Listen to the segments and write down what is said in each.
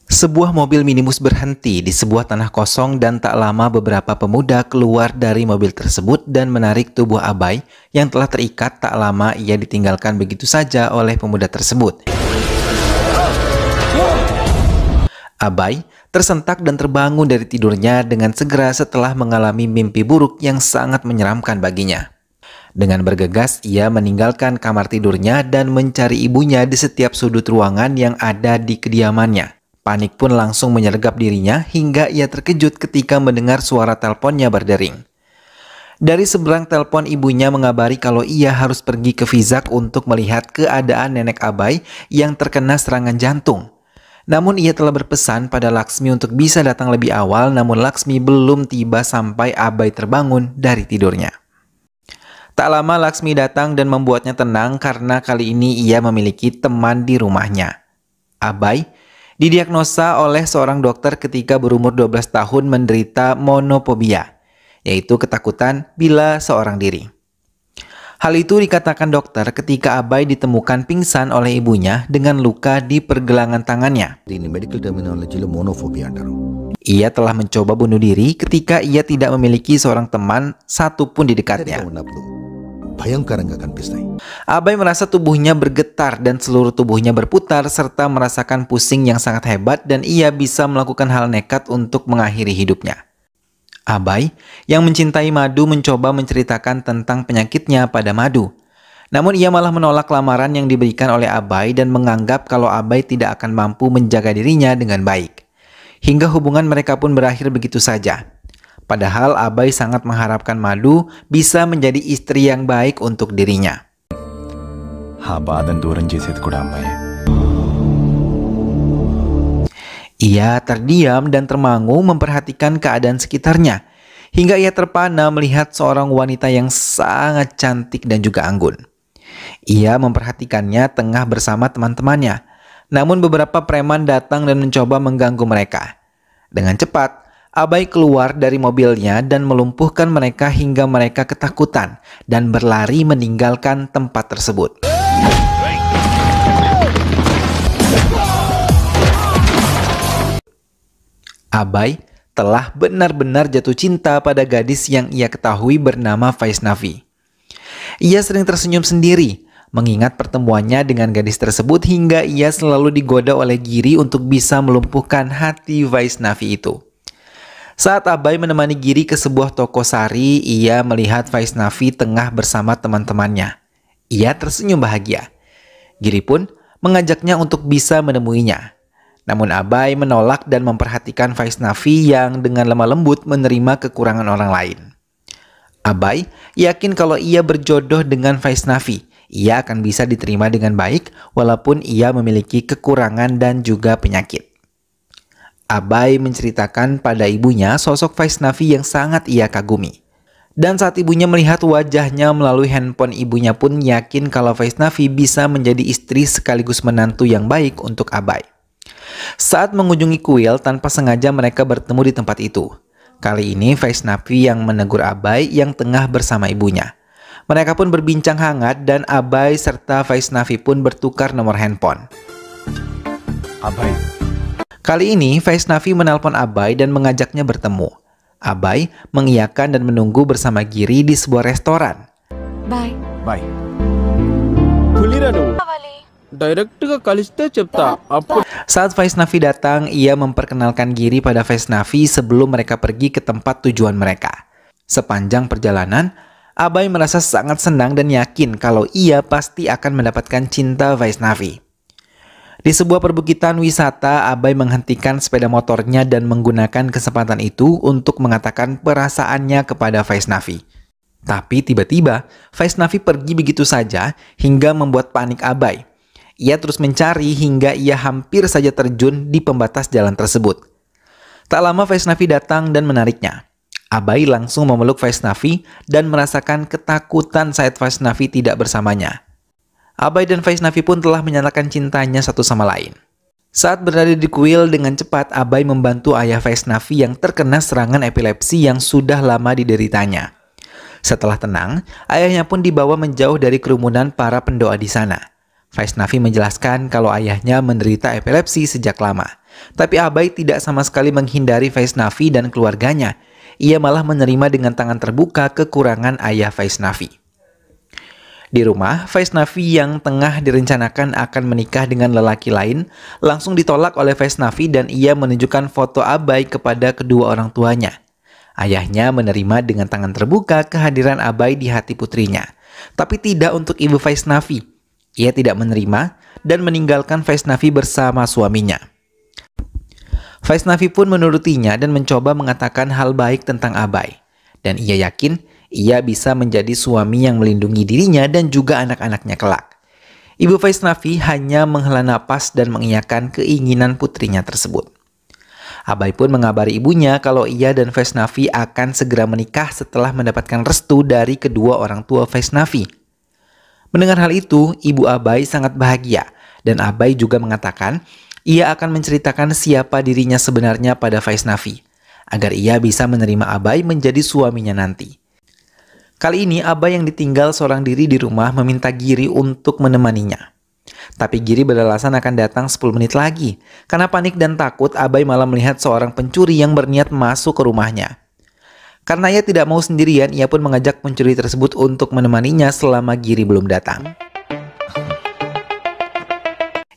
Sebuah mobil minibus berhenti di sebuah tanah kosong dan tak lama beberapa pemuda keluar dari mobil tersebut dan menarik tubuh Abai yang telah terikat. Tak lama ia ditinggalkan begitu saja oleh pemuda tersebut. Abai tersentak dan terbangun dari tidurnya dengan segera setelah mengalami mimpi buruk yang sangat menyeramkan baginya. Dengan bergegas, ia meninggalkan kamar tidurnya dan mencari ibunya di setiap sudut ruangan yang ada di kediamannya. Panik pun langsung menyergap dirinya hingga ia terkejut ketika mendengar suara teleponnya berdering. Dari seberang telepon, ibunya mengabari kalau ia harus pergi ke Vizak untuk melihat keadaan nenek Abai yang terkena serangan jantung. Namun ia telah berpesan pada Laksmi untuk bisa datang lebih awal, namun Laksmi belum tiba sampai Abai terbangun dari tidurnya. Tak lama Laksmi datang dan membuatnya tenang karena kali ini ia memiliki teman di rumahnya. Abai didiagnosa oleh seorang dokter ketika berumur 12 tahun menderita monofobia, yaitu ketakutan bila seorang diri. Hal itu dikatakan dokter ketika Abai ditemukan pingsan oleh ibunya dengan luka di pergelangan tangannya. Ia telah mencoba bunuh diri ketika ia tidak memiliki seorang teman satupun di dekatnya. Abai merasa tubuhnya bergetar dan seluruh tubuhnya berputar serta merasakan pusing yang sangat hebat dan ia bisa melakukan hal nekat untuk mengakhiri hidupnya. Abai yang mencintai Madu mencoba menceritakan tentang penyakitnya pada Madu. Namun ia malah menolak lamaran yang diberikan oleh Abai dan menganggap kalau Abai tidak akan mampu menjaga dirinya dengan baik. Hingga hubungan mereka pun berakhir begitu saja. Padahal Abai sangat mengharapkan Madu bisa menjadi istri yang baik untuk dirinya. Ia terdiam dan termangu memperhatikan keadaan sekitarnya, hingga ia terpana melihat seorang wanita yang sangat cantik dan juga anggun. Ia memperhatikannya tengah bersama teman-temannya, namun beberapa preman datang dan mencoba mengganggu mereka. Dengan cepat, Abai keluar dari mobilnya dan melumpuhkan mereka hingga mereka ketakutan dan berlari meninggalkan tempat tersebut. Abai telah benar-benar jatuh cinta pada gadis yang ia ketahui bernama Vaisnavi. Ia sering tersenyum sendiri mengingat pertemuannya dengan gadis tersebut hingga ia selalu digoda oleh Giri untuk bisa melumpuhkan hati Vaisnavi itu. Saat Abai menemani Giri ke sebuah toko sari, ia melihat Vaisnavi tengah bersama teman-temannya. Ia tersenyum bahagia. Giri pun mengajaknya untuk bisa menemuinya. Namun Abai menolak dan memperhatikan Vaisnavi yang dengan lemah lembut menerima kekurangan orang lain. Abai yakin kalau ia berjodoh dengan Vaisnavi, ia akan bisa diterima dengan baik walaupun ia memiliki kekurangan dan juga penyakit. Abai menceritakan pada ibunya sosok Vaisnavi yang sangat ia kagumi. Dan saat ibunya melihat wajahnya melalui handphone, ibunya pun yakin kalau Vaisnavi bisa menjadi istri sekaligus menantu yang baik untuk Abai. Saat mengunjungi kuil, tanpa sengaja mereka bertemu di tempat itu. Kali ini Vaisnavi yang menegur Abai yang tengah bersama ibunya. Mereka pun berbincang hangat dan Abai serta Vaisnavi pun bertukar nomor handphone. Abai. Kali ini Vaisnavi menelpon Abai dan mengajaknya bertemu. Abai mengiyakan dan menunggu bersama Giri di sebuah restoran. Bye. Bye. Saat Vaisnavi datang, ia memperkenalkan Giri pada Vaisnavi sebelum mereka pergi ke tempat tujuan mereka. Sepanjang perjalanan, Abai merasa sangat senang dan yakin kalau ia pasti akan mendapatkan cinta Vaisnavi. Di sebuah perbukitan wisata, Abai menghentikan sepeda motornya dan menggunakan kesempatan itu untuk mengatakan perasaannya kepada Vaisnavi. Tapi tiba-tiba, Vaisnavi pergi begitu saja hingga membuat panik Abai. Ia terus mencari hingga ia hampir saja terjun di pembatas jalan tersebut. Tak lama Vaisnavi datang dan menariknya. Abai langsung memeluk Vaisnavi dan merasakan ketakutan saat Vaisnavi tidak bersamanya. Abai dan Vaisnavi pun telah menyatakan cintanya satu sama lain. Saat berada di kuil, dengan cepat Abai membantu ayah Vaisnavi yang terkena serangan epilepsi yang sudah lama dideritanya. Setelah tenang, ayahnya pun dibawa menjauh dari kerumunan para pendoa di sana. Vaisnavi menjelaskan kalau ayahnya menderita epilepsi sejak lama. Tapi Abai tidak sama sekali menghindari Vaisnavi dan keluarganya. Ia malah menerima dengan tangan terbuka kekurangan ayah Vaisnavi. Di rumah, Vaisnavi yang tengah direncanakan akan menikah dengan lelaki lain langsung ditolak oleh Vaisnavi dan ia menunjukkan foto Abai kepada kedua orang tuanya. Ayahnya menerima dengan tangan terbuka kehadiran Abai di hati putrinya, tapi tidak untuk ibu Vaisnavi. Ia tidak menerima dan meninggalkan Vaisnavi bersama suaminya. Vaisnavi pun menurutinya dan mencoba mengatakan hal baik tentang Abai. Dan ia yakin ia bisa menjadi suami yang melindungi dirinya dan juga anak-anaknya kelak. Ibu Vaisnavi hanya menghela napas dan mengiyakan keinginan putrinya tersebut. Abai pun mengabari ibunya kalau ia dan Vaisnavi akan segera menikah setelah mendapatkan restu dari kedua orang tua Vaisnavi. Mendengar hal itu, ibu Abai sangat bahagia dan Abai juga mengatakan ia akan menceritakan siapa dirinya sebenarnya pada Vaisnavi agar ia bisa menerima Abai menjadi suaminya nanti. Kali ini Abai yang ditinggal seorang diri di rumah meminta Giri untuk menemaninya. Tapi Giri beralasan akan datang 10 menit lagi. Karena panik dan takut, Abai malah melihat seorang pencuri yang berniat masuk ke rumahnya. Karena ia tidak mau sendirian, ia pun mengajak pencuri tersebut untuk menemaninya selama Giri belum datang.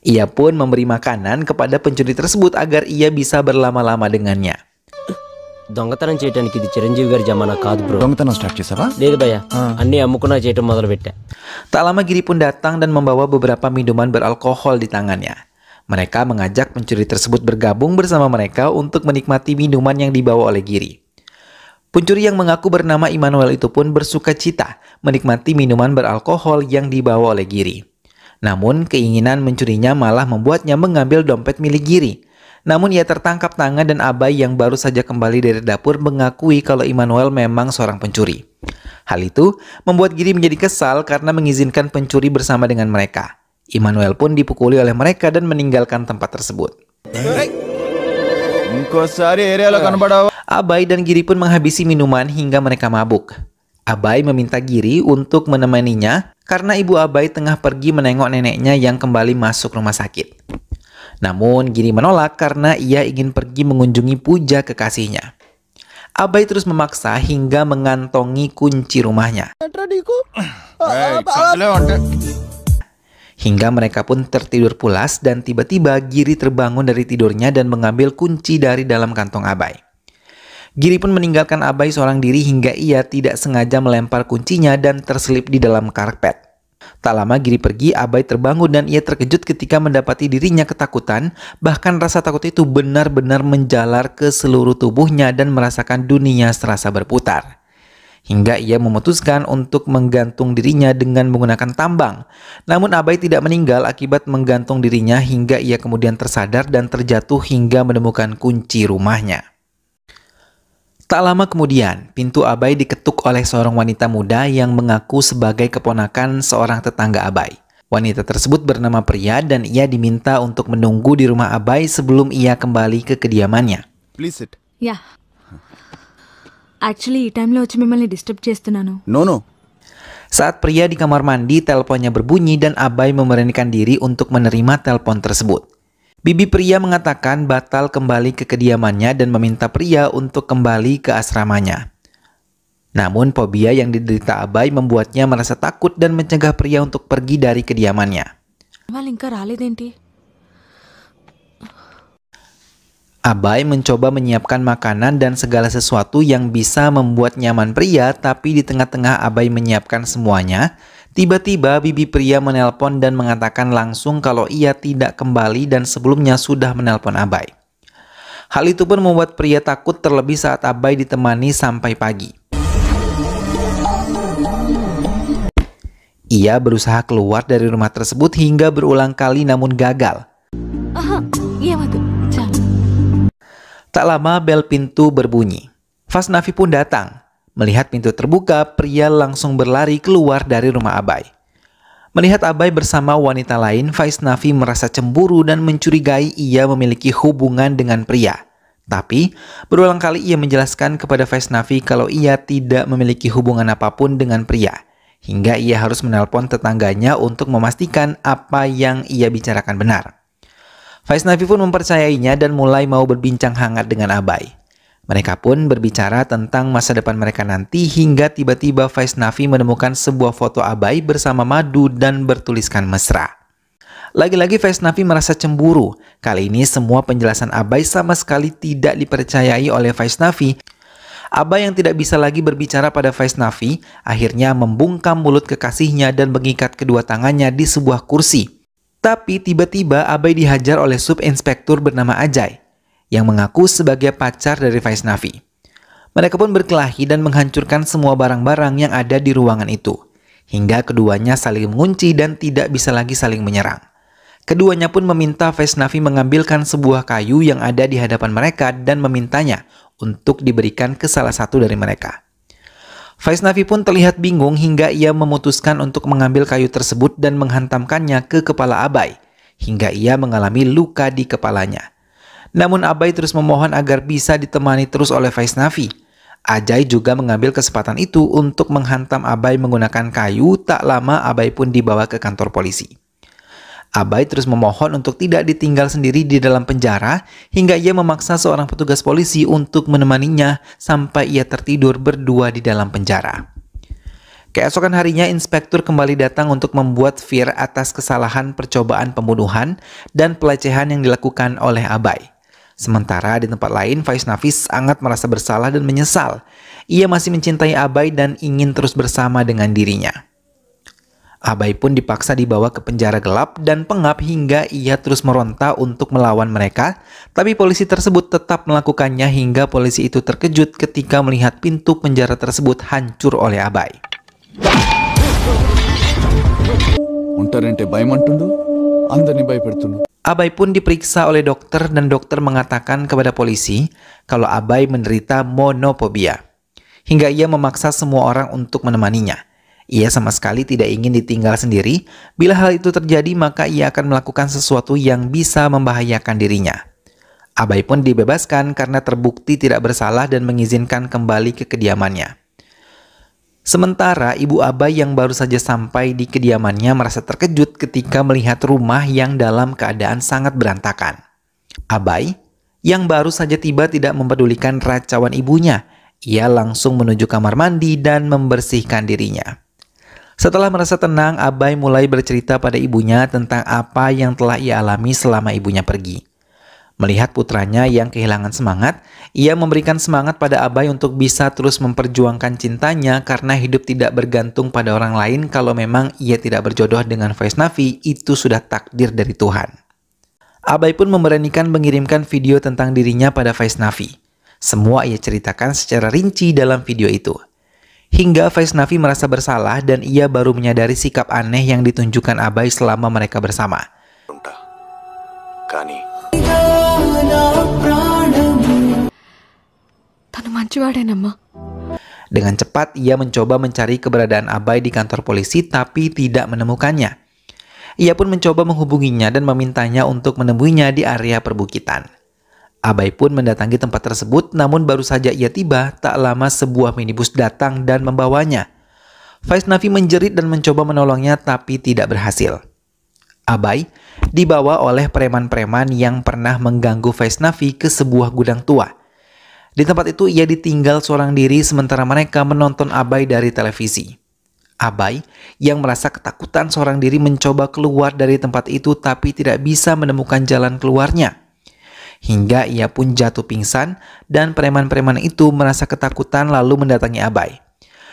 Ia pun memberi makanan kepada pencuri tersebut agar ia bisa berlama-lama dengannya. దొంగతనం చేయడానికి ఇది చిరంజీవి గారి జమానా కాదు బ్రో. దొంగతనం స్టార్ట్ చేసావా? లేదు భయ్యా, అన్నీ అమ్ముకున్నా చేయటం మొదలు పెట్టా. Tak lama Giri pun datang dan membawa beberapa minuman beralkohol di tangannya. Mereka mengajak pencuri tersebut bergabung bersama mereka untuk menikmati minuman yang dibawa oleh Giri. Pencuri yang mengaku bernama Immanuel itu pun bersuka cita menikmati minuman beralkohol yang dibawa oleh Giri. Namun keinginan mencurinya malah membuatnya mengambil dompet milik Giri. Namun ia tertangkap tangan dan Abai yang baru saja kembali dari dapur mengakui kalau Immanuel memang seorang pencuri. Hal itu membuat Giri menjadi kesal karena mengizinkan pencuri bersama dengan mereka. Immanuel pun dipukuli oleh mereka dan meninggalkan tempat tersebut. Abai dan Giri pun menghabisi minuman hingga mereka mabuk. Abai meminta Giri untuk menemaninya karena ibu Abai tengah pergi menengok neneknya yang kembali masuk rumah sakit. Namun Giri menolak karena ia ingin pergi mengunjungi Puja kekasihnya. Abai terus memaksa hingga mengantongi kunci rumahnya. Hingga mereka pun tertidur pulas dan tiba-tiba Giri terbangun dari tidurnya dan mengambil kunci dari dalam kantong Abai. Giri pun meninggalkan Abai seorang diri hingga ia tidak sengaja melempar kuncinya dan terselip di dalam karpet. Tak lama Giri pergi, Abai terbangun dan ia terkejut ketika mendapati dirinya ketakutan. Bahkan rasa takut itu benar-benar menjalar ke seluruh tubuhnya dan merasakan dunia serasa berputar. Hingga ia memutuskan untuk menggantung dirinya dengan menggunakan tambang. Namun Abai tidak meninggal akibat menggantung dirinya hingga ia kemudian tersadar dan terjatuh hingga menemukan kunci rumahnya. Tak lama kemudian, pintu Abai diketuk oleh seorang wanita muda yang mengaku sebagai keponakan seorang tetangga Abai. Wanita tersebut bernama Priya dan ia diminta untuk menunggu di rumah Abai sebelum ia kembali ke kediamannya. Please sit. Yeah. Actually, ఈ టైంలో వచ్చి మిమ్మల్ని డిస్టర్బ్ చేస్తున్నాను. No. Saat Priya di kamar mandi, teleponnya berbunyi dan Abai memberanikan diri untuk menerima telepon tersebut. Bibi Priya mengatakan batal kembali ke kediamannya dan meminta Priya untuk kembali ke asramanya. Namun fobia yang diderita Abai membuatnya merasa takut dan mencegah Priya untuk pergi dari kediamannya. వాళ్ళు ఇంకా రాలేదేంటి? Abai mencoba menyiapkan makanan dan segala sesuatu yang bisa membuat nyaman Priya, tapi di tengah-tengah Abai menyiapkan semuanya, tiba-tiba Bibi Priya menelpon dan mengatakan langsung kalau ia tidak kembali dan sebelumnya sudah menelpon Abai. Hal itu pun membuat Priya takut terlebih saat Abai ditemani sampai pagi. Ia berusaha keluar dari rumah tersebut hingga berulang kali namun gagal. ఏమద్దు చాలు. Tak lama bel pintu berbunyi. Vaisnavi pun datang. Melihat pintu terbuka, Priya langsung berlari keluar dari rumah Abai. Melihat Abai bersama wanita lain, Vaisnavi merasa cemburu dan mencurigai ia memiliki hubungan dengan Priya. Tapi, berulang kali ia menjelaskan kepada Vaisnavi kalau ia tidak memiliki hubungan apapun dengan Priya. Hingga ia harus menelpon tetangganya untuk memastikan apa yang ia bicarakan benar. Vaisnavi pun mempercayainya dan mulai mau berbincang hangat dengan Abai. Mereka pun berbicara tentang masa depan mereka nanti hingga tiba-tiba Vaisnavi menemukan sebuah foto Abai bersama Madu dan bertuliskan mesra. Lagi-lagi Vaisnavi merasa cemburu. Kali ini semua penjelasan Abai sama sekali tidak dipercayai oleh Vaisnavi. Abai yang tidak bisa lagi berbicara pada Vaisnavi akhirnya membungkam mulut kekasihnya dan mengikat kedua tangannya di sebuah kursi. Tapi tiba-tiba Abai dihajar oleh subinspektur bernama Ajay yang mengaku sebagai pacar dari Vaisnavi. Mereka pun berkelahi dan menghancurkan semua barang-barang yang ada di ruangan itu, hingga keduanya saling mengunci dan tidak bisa lagi saling menyerang. Keduanya pun meminta Vaisnavi mengambilkan sebuah kayu yang ada di hadapan mereka dan memintanya untuk diberikan ke salah satu dari mereka. Vaisnavi pun terlihat bingung hingga ia memutuskan untuk mengambil kayu tersebut dan menghantamkannya ke kepala Abai, hingga ia mengalami luka di kepalanya. Namun Abai terus memohon agar bisa ditemani terus oleh Vaisnavi. Ajay juga mengambil kesempatan itu untuk menghantam Abai menggunakan kayu. Tak lama Abai pun dibawa ke kantor polisi. Abai terus memohon untuk tidak ditinggal sendiri di dalam penjara hingga ia memaksa seorang petugas polisi untuk menemaninya sampai ia tertidur berdua di dalam penjara. Keesokan harinya inspektur kembali datang untuk membuat vir atas kesalahan percobaan pembunuhan dan pelecehan yang dilakukan oleh Abai. Sementara di tempat lain Vaisnavi sangat merasa bersalah dan menyesal. Ia masih mencintai Abai dan ingin terus bersama dengan dirinya. Abai pun dipaksa dibawa ke penjara gelap dan pengap hingga ia terus meronta untuk melawan mereka, tapi polisi tersebut tetap melakukannya hingga polisi itu terkejut ketika melihat pintu penjara tersebut hancur oleh Abai. Abai pun diperiksa oleh dokter dan dokter mengatakan kepada polisi kalau Abai menderita monophobia, hingga ia memaksa semua orang untuk menemaninya. Ia sama sekali tidak ingin ditinggal sendiri. Bila hal itu terjadi, maka ia akan melakukan sesuatu yang bisa membahayakan dirinya. Abai pun dibebaskan karena terbukti tidak bersalah dan mengizinkan kembali ke kediamannya. Sementara ibu Abai yang baru saja sampai di kediamannya merasa terkejut ketika melihat rumah yang dalam keadaan sangat berantakan. Abai yang baru saja tiba tidak mempedulikan racauan ibunya. Ia langsung menuju kamar mandi dan membersihkan dirinya. Setelah merasa tenang, Abai mulai bercerita pada ibunya tentang apa yang telah ia alami selama ibunya pergi. Melihat putranya yang kehilangan semangat, ia memberikan semangat pada Abai untuk bisa terus memperjuangkan cintanya karena hidup tidak bergantung pada orang lain. Kalau memang ia tidak berjodoh dengan Vaisnavi, itu sudah takdir dari Tuhan. Abai pun memberanikan mengirimkan video tentang dirinya pada Vaisnavi. Semua ia ceritakan secara rinci dalam video itu. Hingga Vaisnavi merasa bersalah dan ia baru menyadari sikap aneh yang ditunjukkan Abai selama mereka bersama. Dengan cepat ia mencoba mencari keberadaan Abai di kantor polisi tapi tidak menemukannya. Ia pun mencoba menghubunginya dan memintanya untuk menemuinya di area perbukitan. Abai pun mendatangi tempat tersebut, namun baru saja ia tiba, tak lama sebuah minibus datang dan membawanya. Vaisnavi menjerit dan mencoba menolongnya tapi tidak berhasil. Abai dibawa oleh preman-preman yang pernah mengganggu Vaisnavi ke sebuah gudang tua. Di tempat itu ia ditinggal seorang diri sementara mereka menonton Abai dari televisi. Abai yang merasa ketakutan seorang diri mencoba keluar dari tempat itu tapi tidak bisa menemukan jalan keluarnya. Hingga ia pun jatuh pingsan dan preman-preman itu merasa ketakutan lalu mendatangi Abai.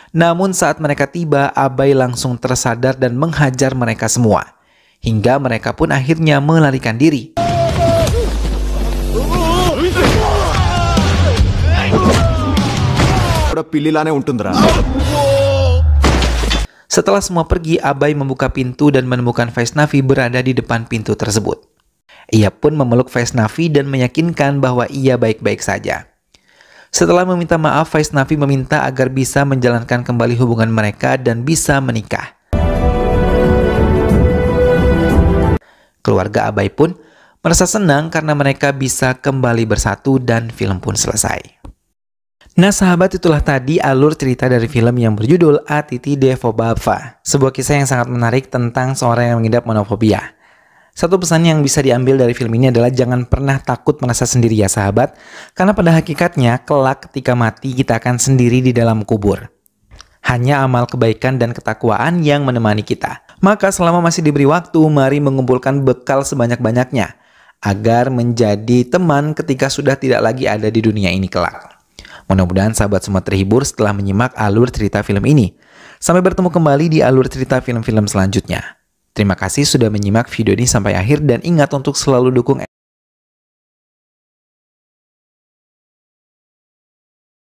Namun saat mereka tiba, Abai langsung tersadar dan menghajar mereka semua. Hingga mereka pun akhirnya melarikan diri. Setelah semua pergi, Abai membuka pintu dan menemukan Vaisnavi berada di depan pintu tersebut. Ia pun memeluk Vaisnavi dan meyakinkan bahwa ia baik-baik saja. Setelah meminta maaf, Vaisnavi meminta agar bisa menjalankan kembali hubungan mereka dan bisa menikah. Keluarga Abai pun merasa senang karena mereka bisa kembali bersatu dan film pun selesai. Nah sahabat, itulah tadi alur cerita dari film yang berjudul Atiti Devobhava, sebuah kisah yang sangat menarik tentang seorang yang mengidap monophobia. Satu pesan yang bisa diambil dari film ini adalah jangan pernah takut merasa sendiri ya sahabat, karena pada hakikatnya kelak ketika mati kita akan sendiri di dalam kubur. Hanya amal kebaikan dan ketakwaan yang menemani kita. Maka selama masih diberi waktu, mari mengumpulkan bekal sebanyak-banyaknya agar menjadi teman ketika sudah tidak lagi ada di dunia ini kelak. Mudah-mudahan sahabat semua terhibur setelah menyimak alur cerita film ini. Sampai bertemu kembali di alur cerita film-film selanjutnya. Terima kasih sudah menyimak video ini sampai akhir dan ingat untuk selalu dukung